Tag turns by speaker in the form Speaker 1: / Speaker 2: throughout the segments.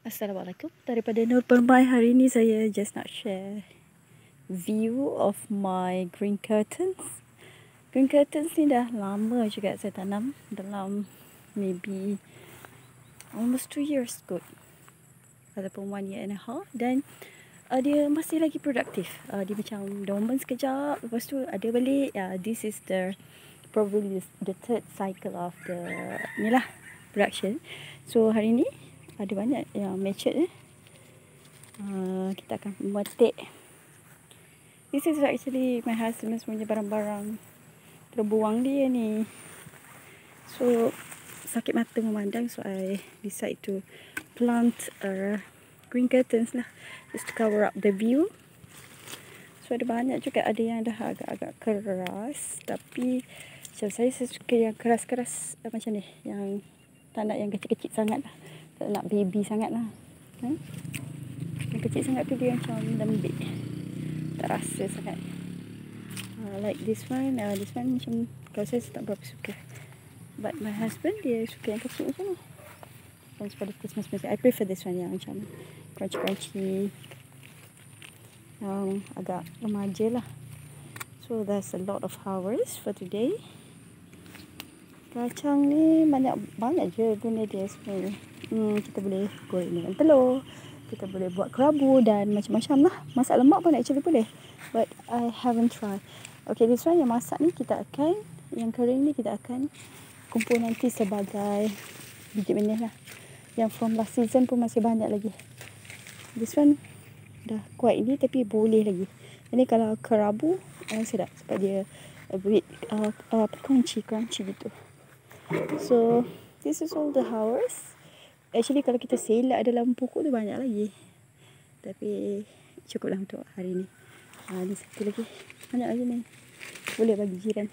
Speaker 1: Assalamualaikum, daripada Nur Permai. Hari ni saya just nak share view of my green curtains. Green curtains ni dah lama juga saya tanam, dalam maybe almost 2 years kot, ataupun 1 year and a half. Dan dia masih lagi produktif. Dia macam dormant sekejap, lepas tu ada balik. This is the probably the third cycle of the ni lah, production. So hari ni ada banyak yang matured. Kita akan memetik. This is actually my husband's punya barang-barang terbuang dia ni. So sakit mata memandang, so I decide to plant green curtains lah, just to cover up the view. So ada banyak juga, ada yang dah agak-agak keras, tapi macam saya suka yang keras-keras macam ni, yang tak nak yang kecil-kecil sangat lah, tak nak baby sangat lah. Yang kecil sangat tu dia macam lembik, tak rasa sangat. Like this one macam, kalau saya tak berapa suka, but my husband dia suka yang kecil macam ni. And for the Christmas I prefer this one yang macam crunchy, yang agak remaja lah. So there's a lot of flowers for today. Kacang ni banyak je guna dia sebenarnya. Kita boleh goreng dengan telur, kita boleh buat kerabu dan macam-macam lah. Masak lemak pun actually boleh, but I haven't tried. Okay, this one yang masak ni yang kering ni kita akan kumpul nanti sebagai biji benih lah. Yang from last season pun masih banyak lagi. This one dah kuat ini, tapi boleh lagi. Ini kalau kerabu sedap, sebab dia a bit crunchy gitu. So this is all the flowers. Actually kalau kita selak dalam pokok tu banyak lagi, tapi cukup lah untuk hari ni. Ni satu lagi, banyak lagi ni, boleh bagi jiran.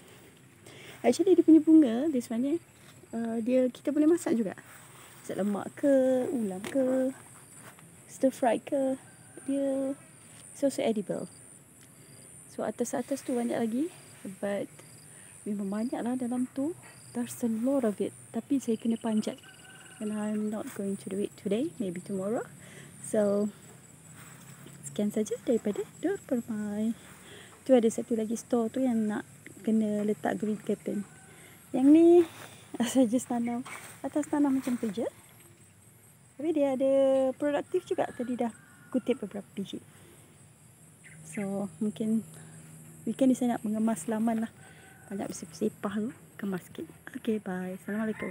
Speaker 1: Actually dia punya bunga, this one ni, dia kita boleh masak juga, masak lemak ke, ulam ke, stir fry ke, dia so edible. So atas-atas tu banyak lagi, but memang banyak lah dalam tu. There's a lot of it, tapi saya kena panjat, and I'm not going to do it today, maybe tomorrow. So sekian saja daripada Nur Permai. Tu ada satu lagi store tu yang nak kena letak green curtain. Yang ni saya just tanam atas tanah macam tu je, tapi dia ada produktif juga. Tadi dah kutip beberapa biji. So mungkin weekend ni saya nak mengemas laman lah, banyak bersepah tu, kemas sikit. Okay, bye. Assalamualaikum.